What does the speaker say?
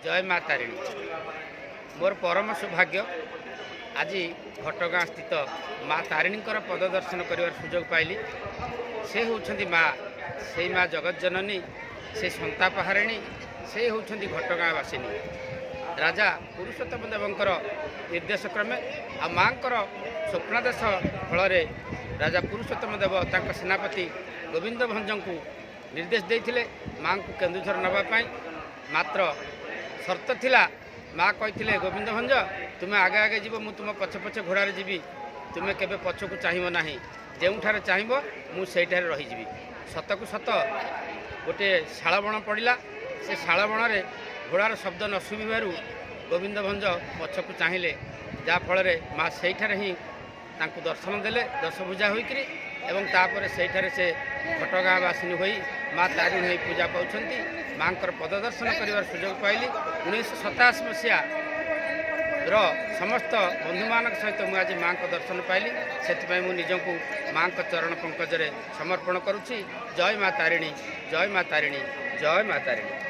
जय माँ तारिणी। मोर परम सौभाग्य आज घटगाँ स्थित माँ तारिणी पददर्शन कर सुजोग पाइली। से होउछंती माँ, से माँ जगत जननी, से संतापहारिणी, से होउछंती घटगाँ वासिनी। राजा पुरुषोत्तम देवंकर निर्देश क्रमे आ माँकर स्वप्नादेश फल राजा पुरुषोत्तम देव तांको सेनापति गोविंद भंज को निर्देश देते माँ को केन्दुझर नापी। मात्र शर्त थिला, माँ कही गोविंद भंज तुम्हें आगे आगे जीव मु तुम पछे पछे घोड़ार जीवी, तुम्हें केबे पछकू चाहिब नाही, जोठार चाहब मुझे रहीजी। सतकू सत गोटे शालबण पड़ा, से शालबण में घोड़ार शब्द न शुभिबार गोविंद भंज पछकू चाहिए, जहाँफल माँ से ही दर्शन देले दशभुजा होकर एवं तापर से घटगाँ वासिनी हो माँ तारिणी पूजा पाँच माँ पददर्शन कर सुजोग पाइली। 1987 मसीहा समस्त बंधु मान सहित मुझे आज माँ को दर्शन पाइली। से निजक माँ चरण पंकज समर्पण करुच्ची। जय माँ तारिणी, जय माँ तारिणी, जय माँ तारिणी।